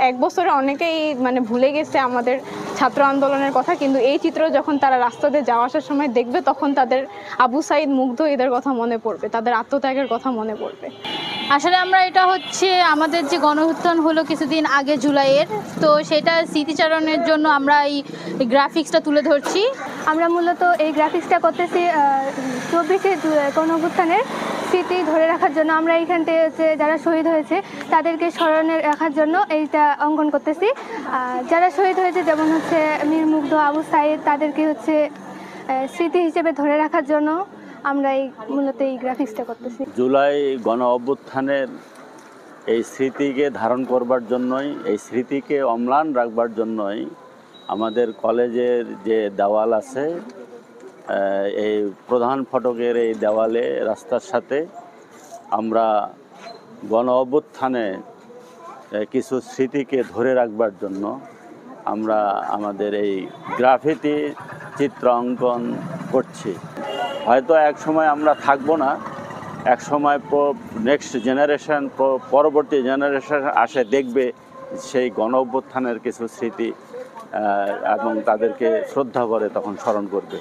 এক বছরে অনেকেই মানে ভুলে গেছে আমাদের ছাত্র আন্দোলনের কথা, কিন্তু এই চিত্র যখন তারা রাস্তাতে যাওয়া আসার সময় দেখবে তখন তাদের আবু সাইদ, মুগ্ধ এদের কথা মনে পড়বে, তাদের আত্মত্যাগের কথা মনে পড়বে। আসলে আমরা এটা হচ্ছে আমাদের যে গণঅভ্যুত্থান হলো কিছুদিন আগে জুলাইয়ের, তো সেটা স্মৃতিচারণের জন্য আমরা এই গ্রাফিক্সটা তুলে ধরছি। আমরা মূলত এই গ্রাফিক্সটা করতেছি 24শে গণঅভ্যুত্থানের স্মৃতি ধরে রাখার জন্য। আমরা এইখানটায় হচ্ছে যারা শহীদ হয়েছে তাদেরকে স্মরণে রাখার জন্য এইটা অঙ্কন করতেছি। যারা শহীদ হয়েছে যেমন হচ্ছে মীর মুগ্ধ, আবু সাইদ, তাদেরকে হচ্ছে স্মৃতি হিসেবে ধরে রাখার জন্য আমরা মূলত এই গ্রাফিক্সটা করতেছি। জুলাই গণ অভ্যুত্থানের এই স্মৃতিকে ধারণ করবার জন্যই, এই স্মৃতিকে অম্লান রাখবার জন্যই আমাদের কলেজের যে দেওয়াল আছে, এই প্রধান ফটকের এই দেওয়ালে রাস্তার সাথে আমরা গণ অভ্যুত্থানে কিছু স্মৃতিকে ধরে রাখবার জন্য আমরা আমাদের এই গ্রাফিতি চিত্র অঙ্কন করছি। হয়তো এক সময় আমরা থাকবো না, এক সময় নেক্সট জেনারেশন, পরবর্তী জেনারেশন আসে দেখবে সেই গণ অভ্যুত্থানের কিছু স্মৃতি এবং তাদেরকে শ্রদ্ধা করে তখন স্মরণ করবে।